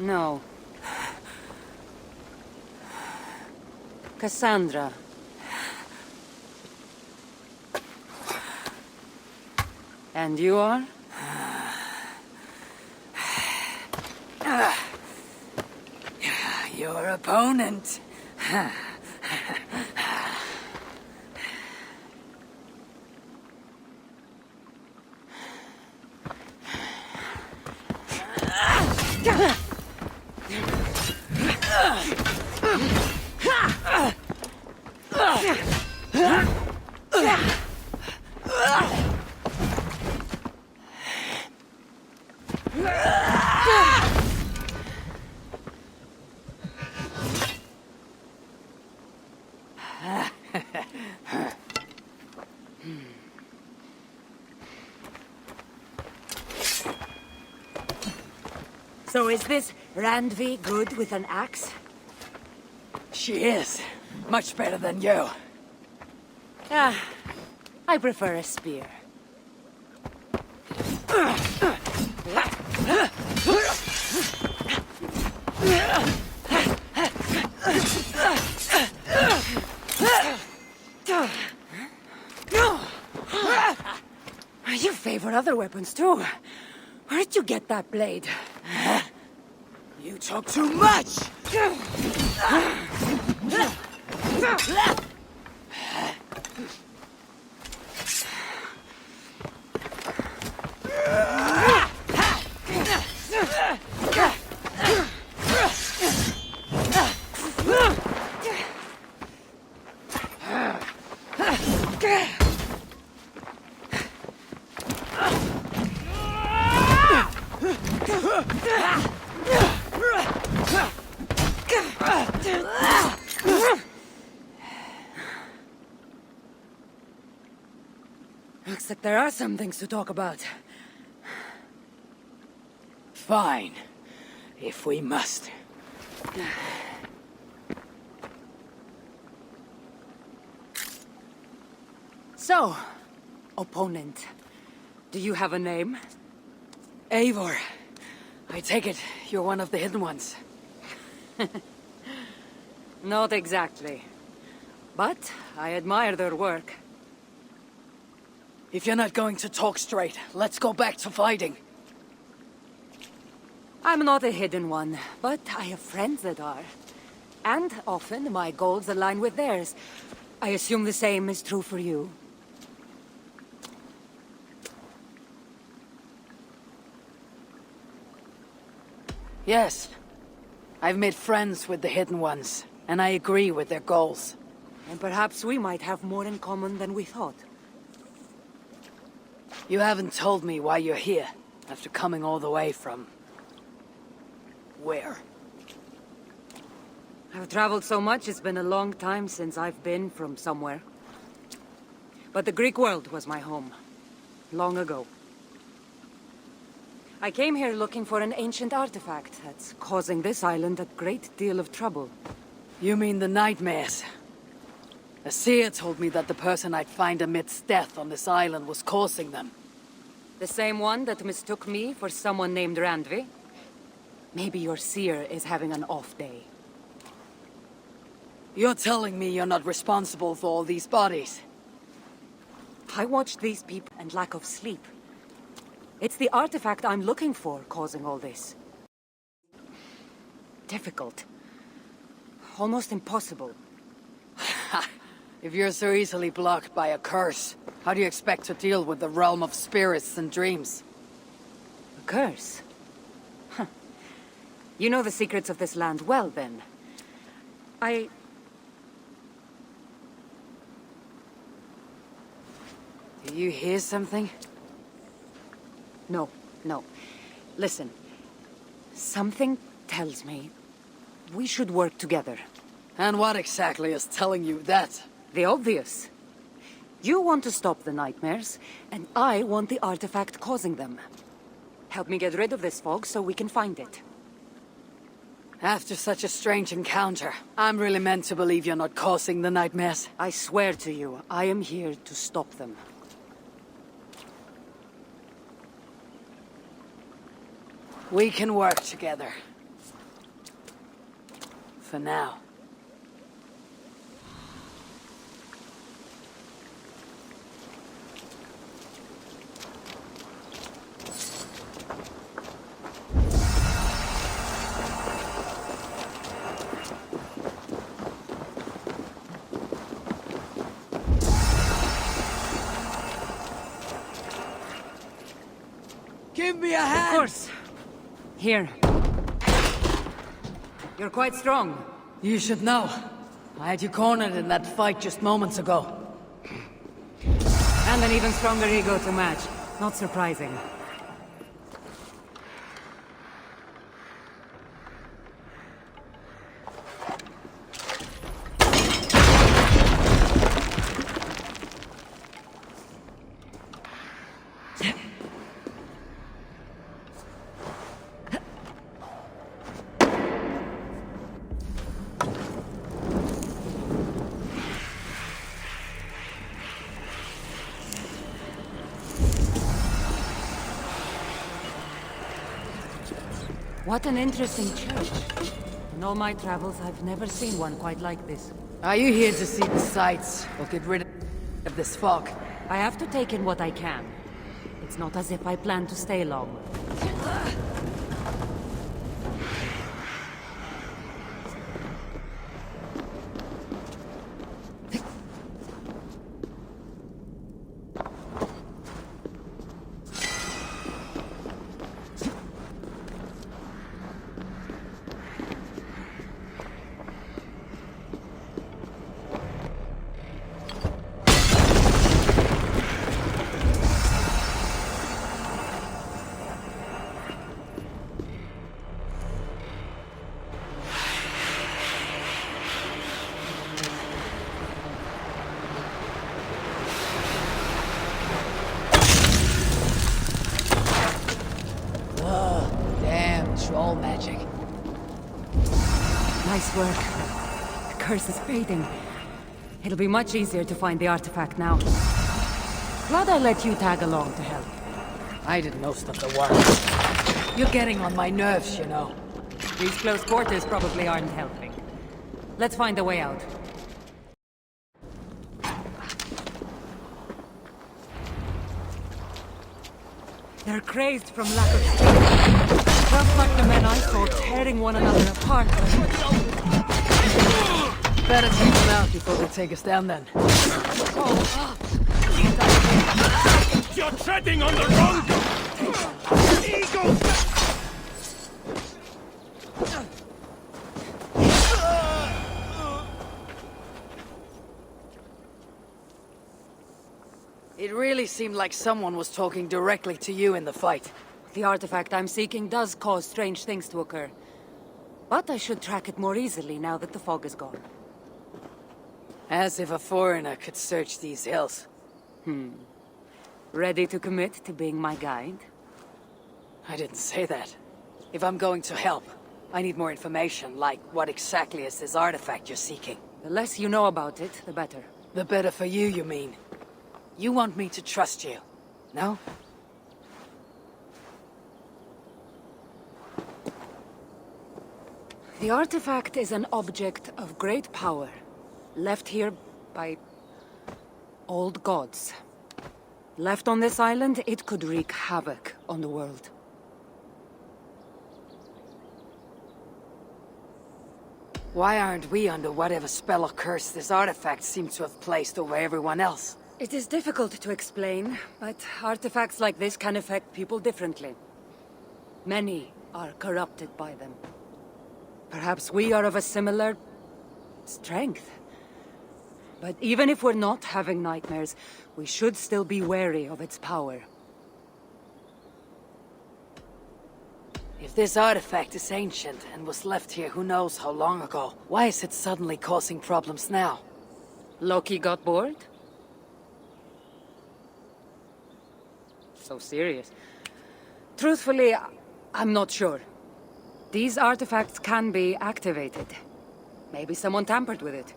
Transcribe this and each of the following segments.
No. Kassandra. And you are? Your opponent. So is this Randvi good with an axe? She is. Much better than you. Ah, I prefer a spear. You favor other weapons too. Where did you get that blade? You talk too much! Looks like there are some things to talk about. Fine. If we must. So, opponent, do you have a name? Eivor. I take it you're one of the hidden ones. Not exactly. But I admire their work. If you're not going to talk straight, let's go back to fighting. I'm not a hidden one, but I have friends that are. And often my goals align with theirs. I assume the same is true for you. Yes. I've made friends with the hidden ones, and I agree with their goals. And perhaps we might have more in common than we thought. You haven't told me why you're here, after coming all the way from... where? I've traveled so much, it's been a long time since I've been from somewhere. But the Greek world was my home. Long ago. I came here looking for an ancient artifact that's causing this island a great deal of trouble. You mean the nightmares? A seer told me that the person I'd find amidst death on this island was causing them. The same one that mistook me for someone named Randvi? Maybe your seer is having an off day. You're telling me you're not responsible for all these bodies? I watched these people and lack of sleep. It's the artifact I'm looking for causing all this. Difficult. Almost impossible. If you're so easily blocked by a curse, how do you expect to deal with the realm of spirits and dreams? A curse? Huh. You know the secrets of this land well, then. Do you hear something? No. Listen. Something tells me we should work together. And what exactly is telling you that? The obvious. You want to stop the nightmares, and I want the artifact causing them. Help me get rid of this fog so we can find it. After such a strange encounter, I'm really meant to believe you're not causing the nightmares. I swear to you, I am here to stop them. We can work together. for now. Give me a hand! Of course. Here. You're quite strong. You should know. I had you cornered in that fight just moments ago. And an even stronger ego to match. Not surprising. What an interesting church. In all my travels, I've never seen one quite like this. Are you here to see the sights, or get rid of this fog? I have to take in what I can. It's not as if I plan to stay long. Troll magic. Nice work. The curse is fading. It'll be much easier to find the artifact now. Glad I let you tag along to help. I did most of the work. You're getting on my nerves, you know. These close quarters probably aren't helping. Let's find a way out. They're crazed from lack of sleep. Just like the men I saw tearing one another apart. Better take them out before they take us down then. You're treading on the wrong eagle! It really seemed like someone was talking directly to you in the fight. The artifact I'm seeking does cause strange things to occur. But I should track it more easily now that the fog is gone. As if a foreigner could search these hills. Ready to commit to being my guide? I didn't say that. If I'm going to help, I need more information, like what exactly is this artifact you're seeking? The less you know about it, the better. The better for you, you mean? You want me to trust you, no? The artifact is an object of great power, left here by old gods. Left on this island, it could wreak havoc on the world. Why aren't we under whatever spell or curse this artifact seems to have placed over everyone else? It is difficult to explain, but artifacts like this can affect people differently. Many are corrupted by them. Perhaps we are of a similar strength. But even if we're not having nightmares, we should still be wary of its power. If this artifact is ancient and was left here who knows how long ago, why is it suddenly causing problems now? Loki got bored? So serious. Truthfully, I'm not sure. These artifacts can be activated. Maybe someone tampered with it.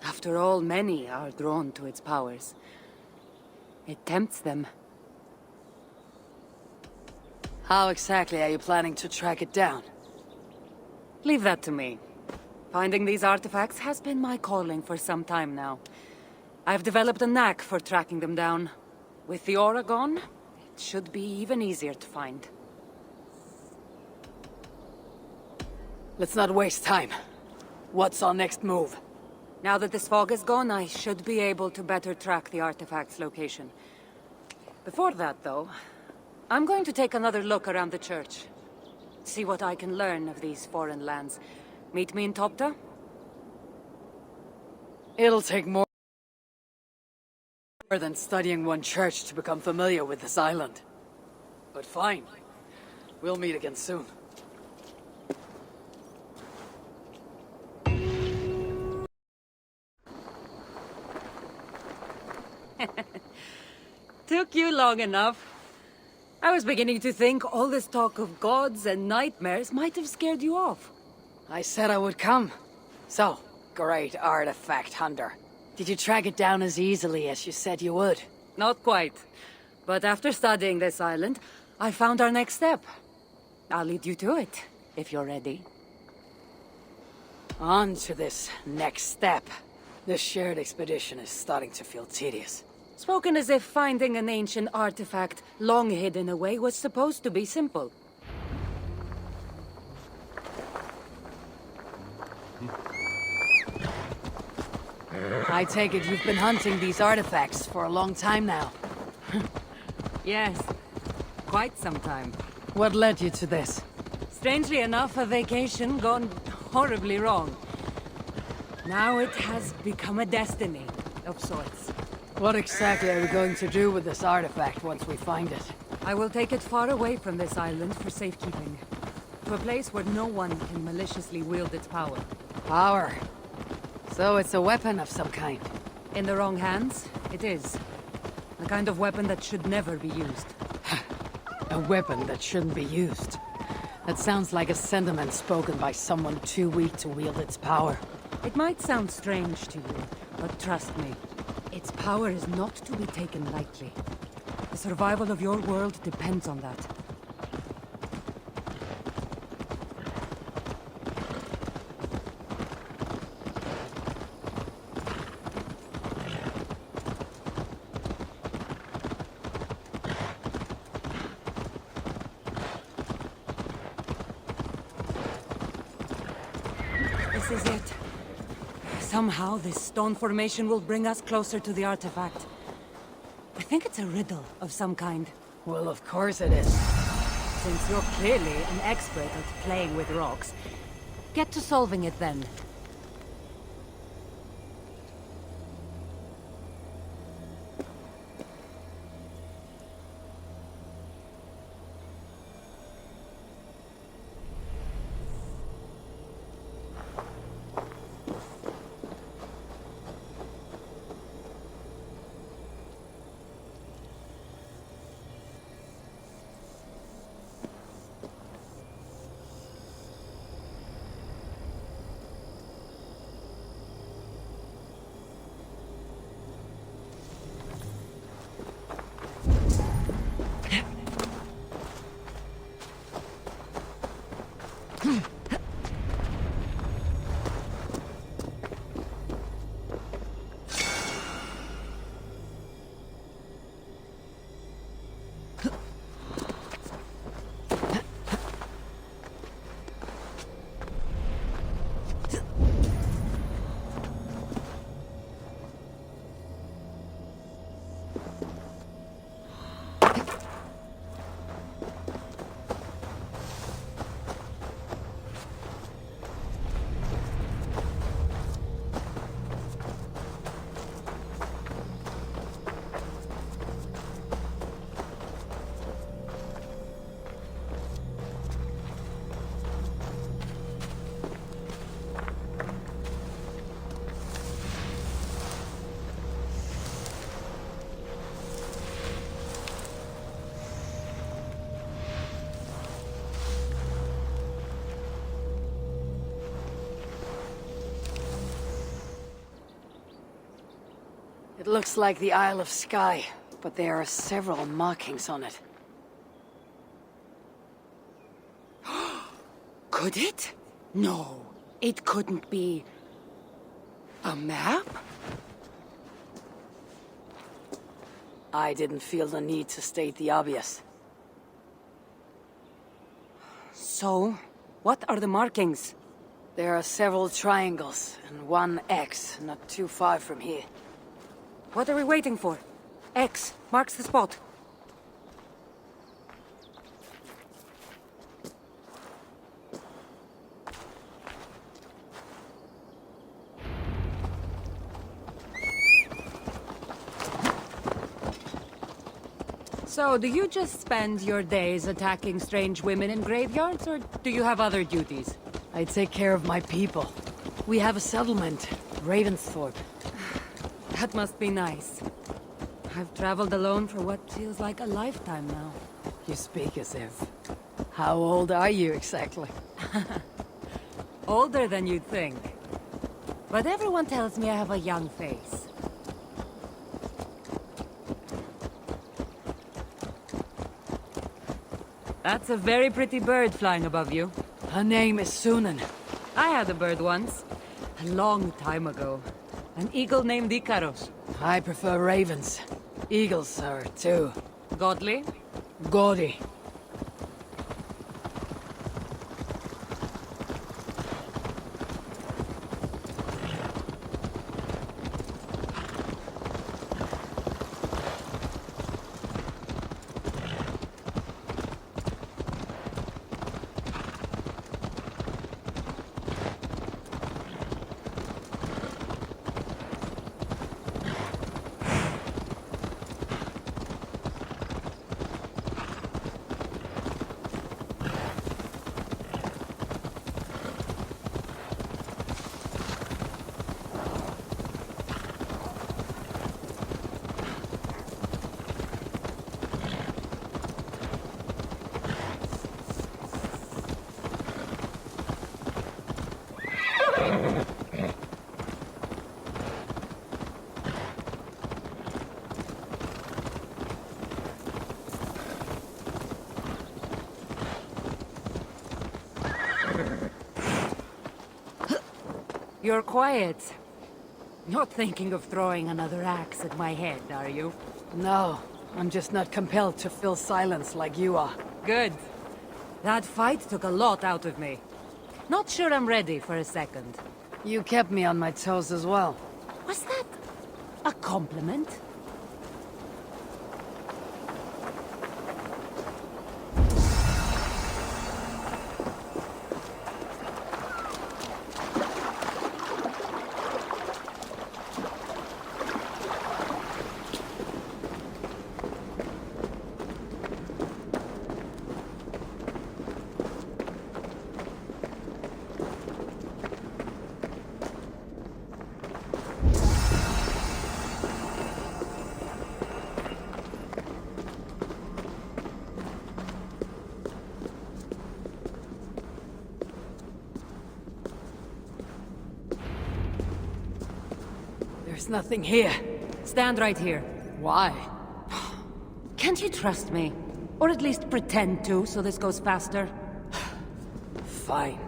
After all, many are drawn to its powers. It tempts them. How exactly are you planning to track it down? Leave that to me. Finding these artifacts has been my calling for some time now. I've developed a knack for tracking them down. With the aura gone, it should be even easier to find. Let's not waste time. What's our next move? Now that this fog is gone, I should be able to better track the artifact's location. Before that, though, I'm going to take another look around the church. See what I can learn of these foreign lands. Meet me in Topta? It'll take more than studying one church to become familiar with this island. But fine. We'll meet again soon. Took you long enough. I was beginning to think all this talk of gods and nightmares might have scared you off. I said I would come. So, great artifact hunter. Did you track it down as easily as you said you would? Not quite. But after studying this island, I found our next step. I'll lead you to it, if you're ready. On to this next step. This shared expedition is starting to feel tedious. Spoken as if finding an ancient artifact long hidden away was supposed to be simple. I take it you've been hunting these artifacts for a long time now. Yes, quite some time. What led you to this? Strangely enough, a vacation gone horribly wrong. Now it has become a destiny of sorts. What exactly are we going to do with this artifact once we find it? I will take it far away from this island for safekeeping. To a place where no one can maliciously wield its power. Power. So it's a weapon of some kind. In the wrong hands, it is. The kind of weapon that should never be used. A weapon that shouldn't be used. That sounds like a sentiment spoken by someone too weak to wield its power. It might sound strange to you, but trust me, its power is not to be taken lightly. The survival of your world depends on that. This is it. Somehow, this stone formation will bring us closer to the artifact. I think it's a riddle of some kind. Well, of course it is. Since you're clearly an expert at playing with rocks, get to solving it then. It looks like the Isle of Skye, but there are several markings on it. Could it? No. It couldn't be... a map? I didn't feel the need to state the obvious. So, what are the markings? There are several triangles, and one X, not too far from here. What are we waiting for? X marks the spot. So, do you just spend your days attacking strange women in graveyards, or do you have other duties? I take care of my people. We have a settlement, Ravensthorpe. That must be nice. I've traveled alone for what feels like a lifetime now. You speak as if. How old are you exactly? Older than you'd think. But everyone tells me I have a young face. That's a very pretty bird flying above you. Her name is Sunan. I had a bird once. A long time ago. An eagle named Ikaros. I prefer ravens. Eagles are too Godly? gaudy. You're quiet. Not thinking of throwing another axe at my head, are you? No, I'm just not compelled to fill silence like you are. Good. That fight took a lot out of me. Not sure I'm ready for a second. You kept me on my toes as well. Was that a compliment? There's nothing here. Stand right here. Why? Can't you trust me? Or at least pretend to, so this goes faster? Fine.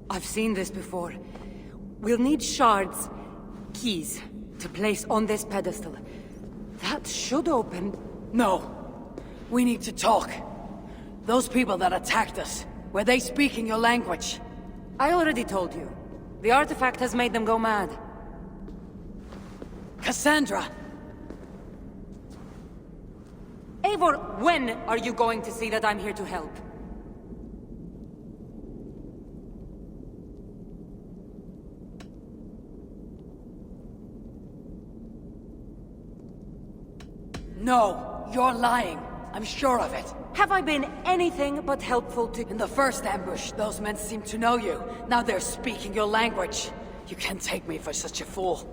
I've seen this before. We'll need shards, keys, to place on this pedestal. That should open... No. We need to talk. Those people that attacked us, were they speaking your language? I already told you. The artifact has made them go mad. Kassandra! Eivor, when are you going to see that I'm here to help? No, you're lying. I'm sure of it. Have I been anything but helpful to... In the first ambush, those men seemed to know you. Now they're speaking your language. You can't take me for such a fool.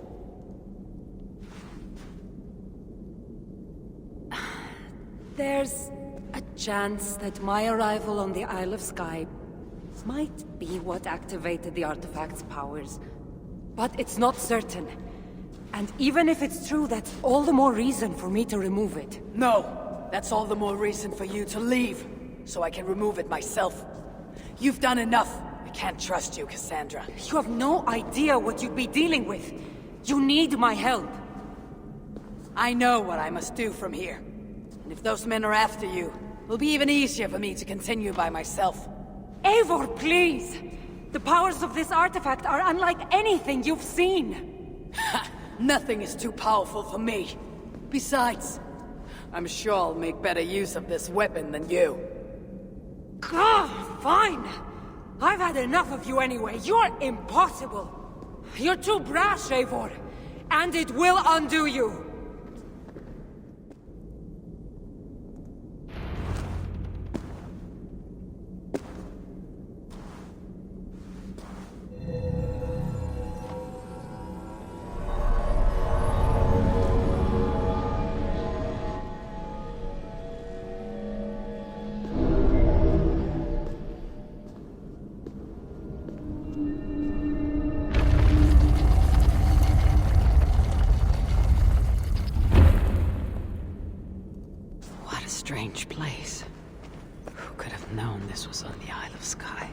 There's a chance that my arrival on the Isle of Skye might be what activated the artifact's powers. But it's not certain. And even if it's true, that's all the more reason for me to remove it. No! That's all the more reason for you to leave, so I can remove it myself. You've done enough. I can't trust you, Kassandra. You have no idea what you'd be dealing with. You need my help. I know what I must do from here. And if those men are after you, it'll be even easier for me to continue by myself. Eivor, please! The powers of this artifact are unlike anything you've seen. Nothing is too powerful for me. Besides, I'm sure I'll make better use of this weapon than you. Fine! I've had enough of you anyway. You're impossible. You're too brash, Eivor. And it will undo you. Strange place. Who could have known this was on the Isle of Skye?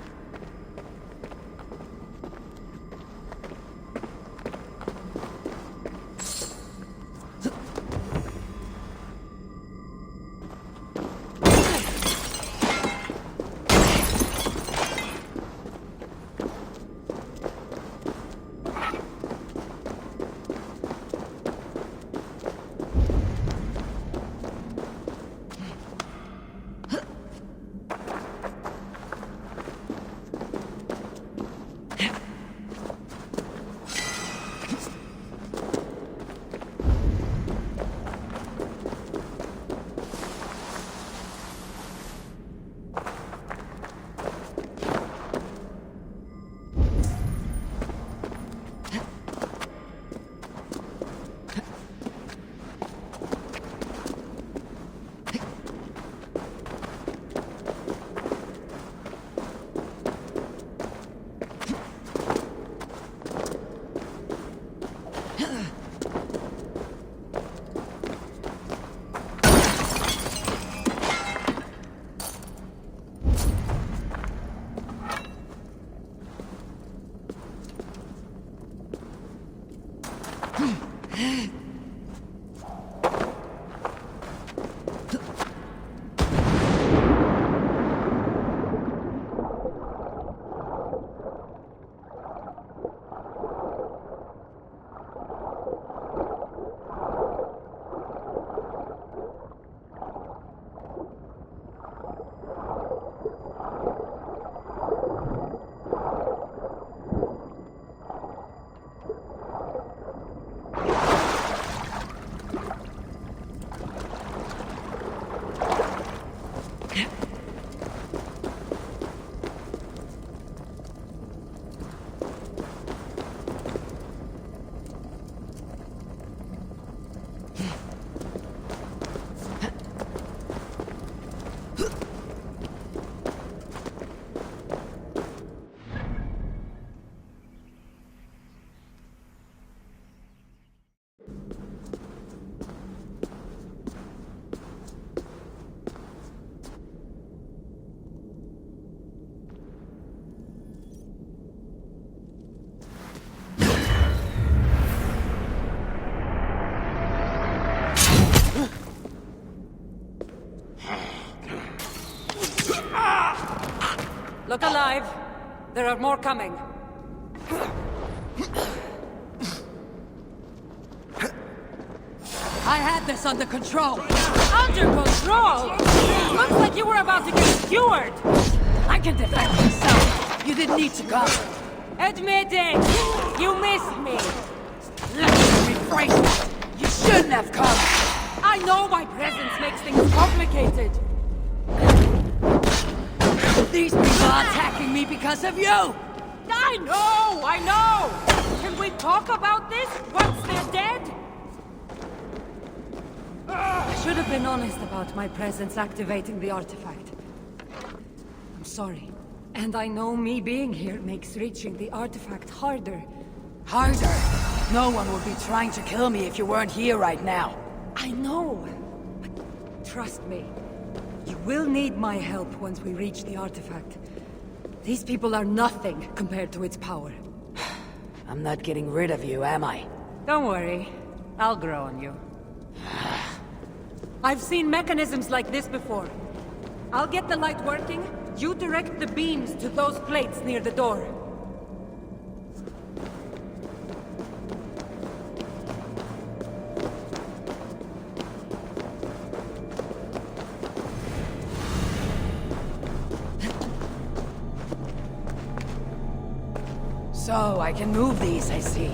Look alive. There are more coming. I had this under control. Under control? Looks like you were about to get skewered. I can defend myself. You didn't need to come. Admit it. You missed me. Let me rephrase it. You shouldn't have come. I know my presence makes things complicated. These people are attacking me because of you! I know! Can we talk about this once they're dead? I should have been honest about my presence activating the artifact. I'm sorry. And I know me being here makes reaching the artifact harder. Harder? No one would be trying to kill me if you weren't here right now. I know. But trust me. You will need my help once we reach the artifact. These people are nothing compared to its power. I'm not getting rid of you, am I? Don't worry. I'll grow on you. I've seen mechanisms like this before. I'll get the light working. You direct the beams to those plates near the door. So, I can move these, I see.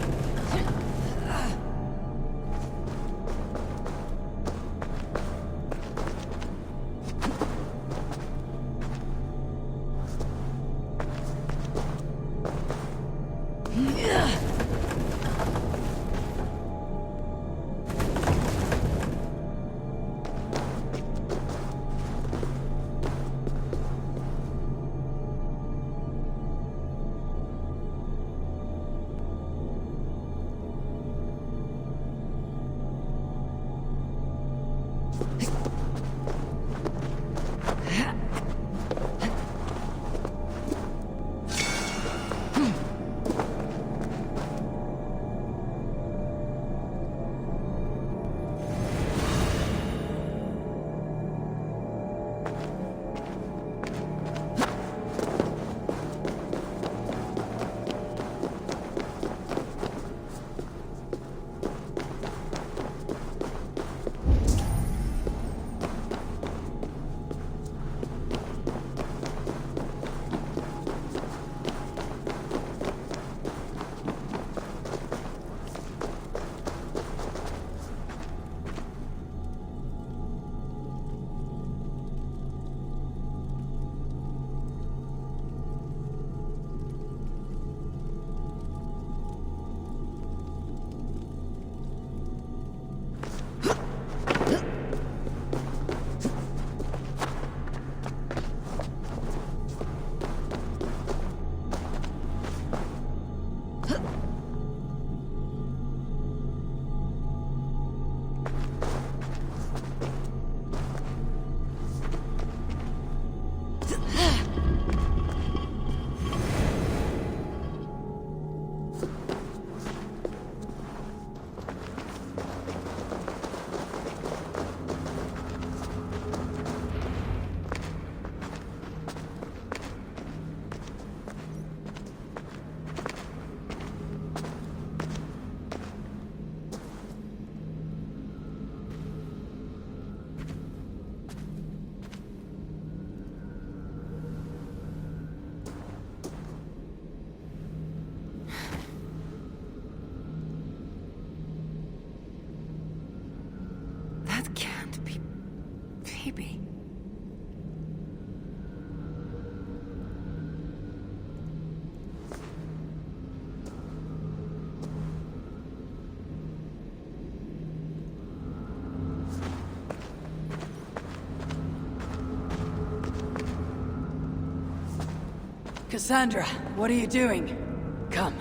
That can't be... Phoebe. Kassandra, what are you doing? Come.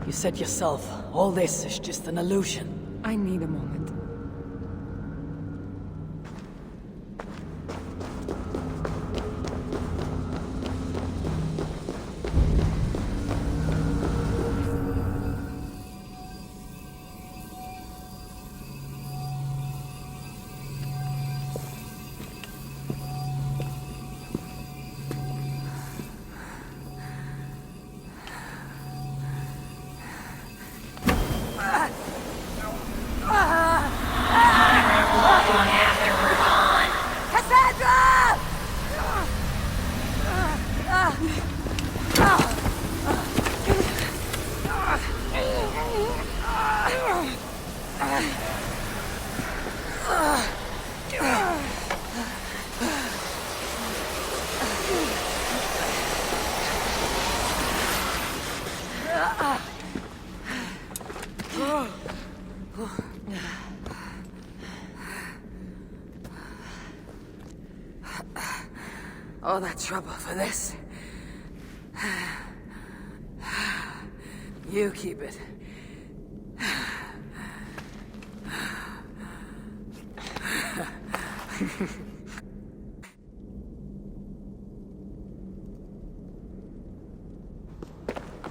You said yourself, all this is just an illusion. I need a moment. All that trouble for this. You keep it.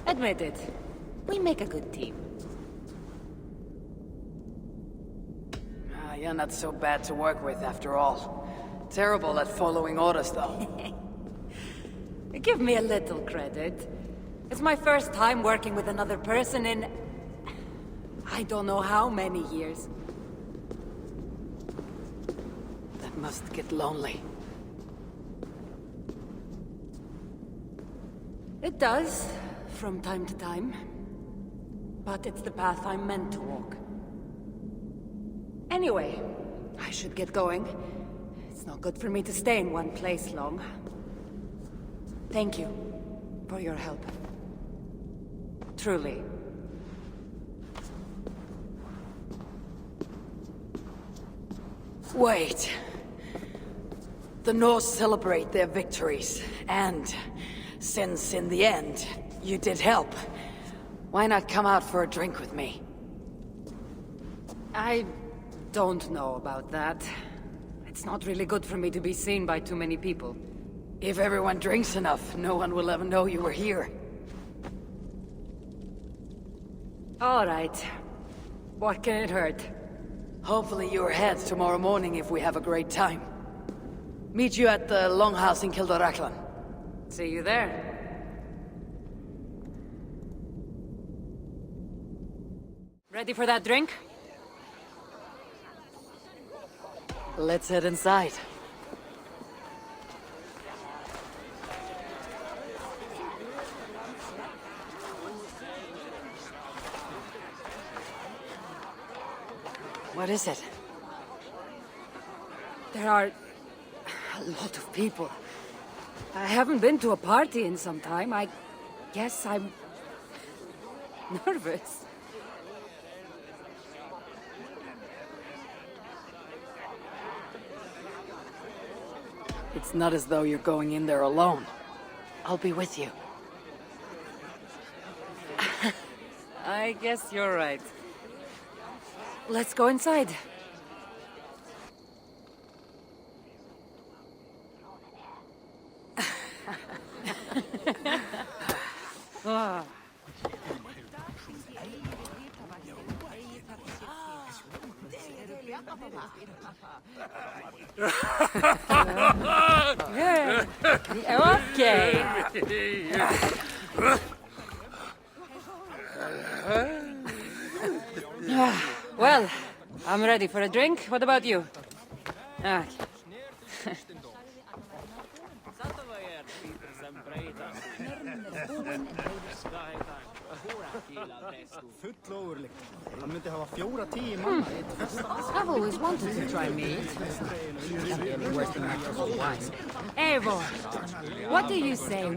Admit it. We make a good team. You're not so bad to work with after all. Terrible at following orders, though. Give me a little credit. It's my first time working with another person in... I don't know how many years. That must get lonely. It does, from time to time. But it's the path I'm meant to walk. Anyway, I should get going. It's not good for me to stay in one place long. Thank you for your help. Truly. Wait. The Norse celebrate their victories, and since in the end, you did help, why not come out for a drink with me? I don't know about that. It's not really good for me to be seen by too many people. If everyone drinks enough, no one will ever know you were here. All right. What can it hurt? Hopefully you're ahead tomorrow morning if we have a great time. Meet you at the Longhouse in Kildoraklan. See you there. Ready for that drink? Let's head inside. What is it? There are a lot of people. I haven't been to a party in some time. I guess I'm nervous. It's not as though you're going in there alone. I'll be with you. I guess you're right. Let's go inside. Ah. Yeah. Okay. Well, I'm ready for a drink. What about you? Ah. I've always wanted to try meat. Can't be any worse than natural wine. Eivor, what do you say?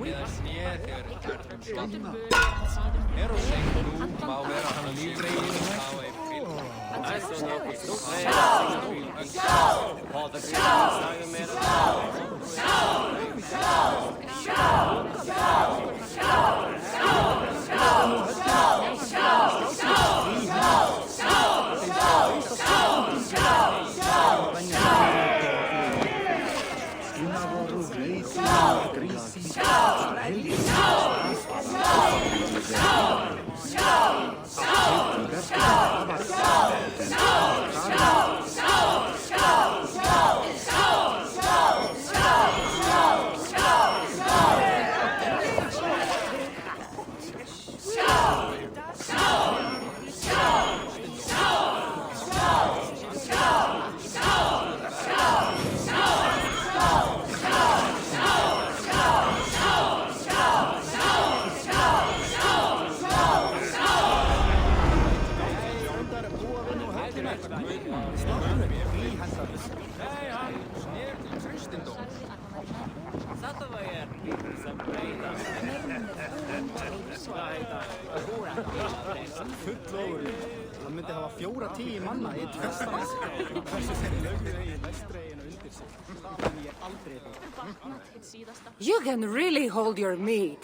You can really hold your mead.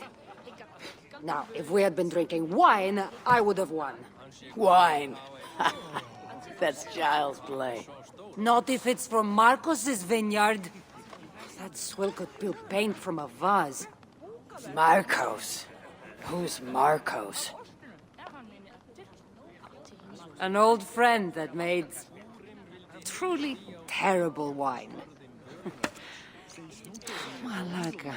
Now, if we had been drinking wine, I would have won. Wine. That's child's play. Not if it's from Marcos's vineyard. That swill could peel paint from a vase. Marcos? Who's Marcos? An old friend that made truly terrible wine. Malaga.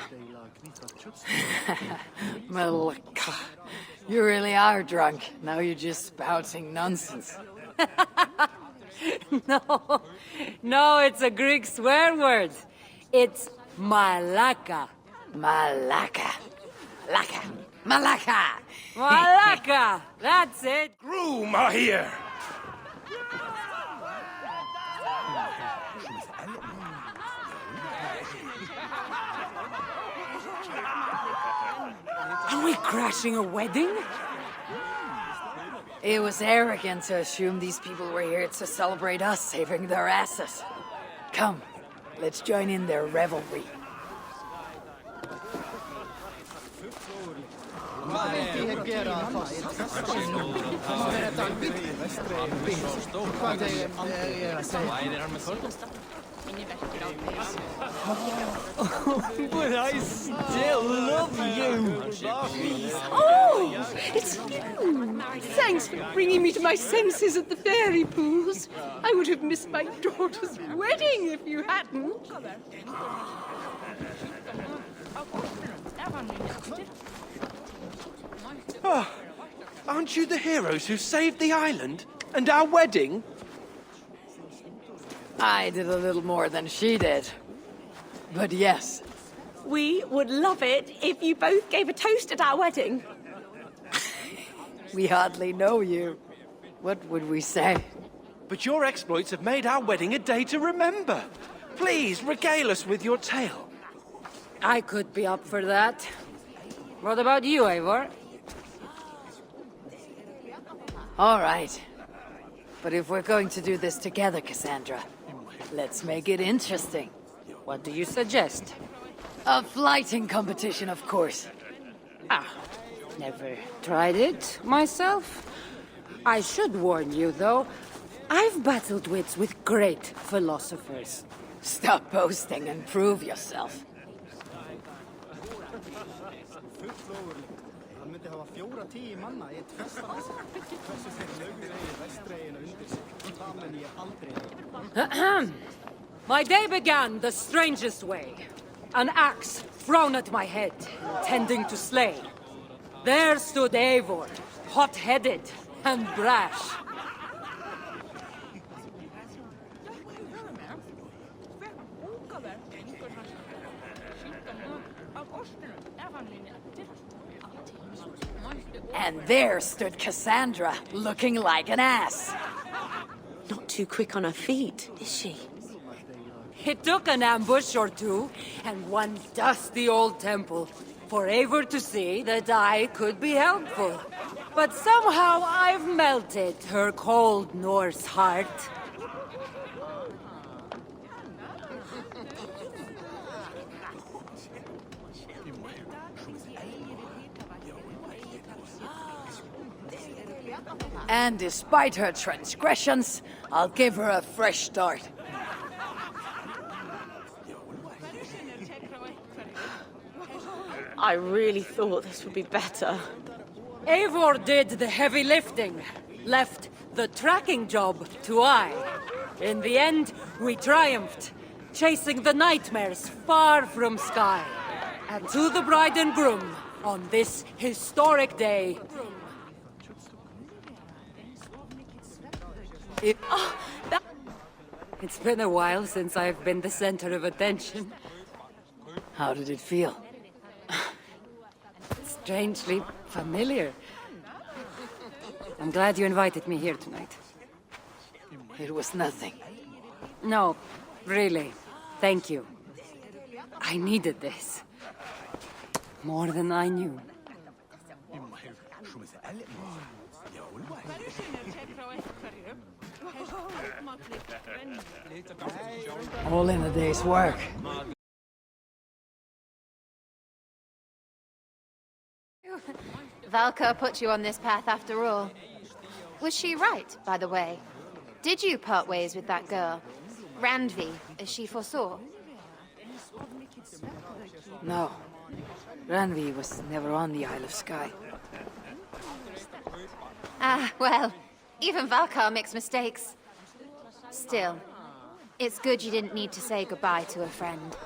Malaka. You really are drunk. Now you're just spouting nonsense. No, it's a Greek swear word. It's malaka. Malaka. Laka. Malaka. Malaka! That's it! Groom are here! Are we crashing a wedding? It was arrogant to assume these people were here to celebrate us saving their asses. Come, let's join in their revelry. But I still love you! Oh, it's you! Thanks for bringing me to my senses at the fairy pools. I would have missed my daughter's wedding if you hadn't. Aren't you the heroes who saved the island? And our wedding? I did a little more than she did. But yes, We would love it if you both gave a toast at our wedding. we hardly know you. What would we say? But your exploits have made our wedding a day to remember. Please, regale us with your tale. I could be up for that. What about you, Eivor? All right. But if we're going to do this together, Kassandra, let's make it interesting. What do you suggest? A flighting competition, of course. Never tried it myself. I should warn you, though. I've battled wits with great philosophers. Stop boasting and prove yourself. My day began the strangest way. An axe thrown at my head, intending to slay. There stood Eivor, hot-headed and brash. And there stood Kassandra, looking like an ass. Not too quick on her feet, is she? It took an ambush or two, and one dusty old temple, for Eivor to see that I could be helpful. But somehow I've melted her cold Norse heart. And despite her transgressions, I'll give her a fresh start. I really thought this would be better. Eivor did the heavy lifting, left the tracking job to I. In the end, we triumphed, chasing the nightmares far from Skye. And to the bride and groom, on this historic day, it's been a while since I've been the center of attention. How did it feel? Strangely familiar. I'm glad you invited me here tonight. It was nothing. No, really. Thank you. I needed this. More than I knew. All in a day's work. Valka put you on this path after all. Was she right, by the way? Did you part ways with that girl? Randvi, as she foresaw? No. Ranvi was never on the Isle of Skye. Ah, well, even Valkar makes mistakes. Still, it's good you didn't need to say goodbye to a friend.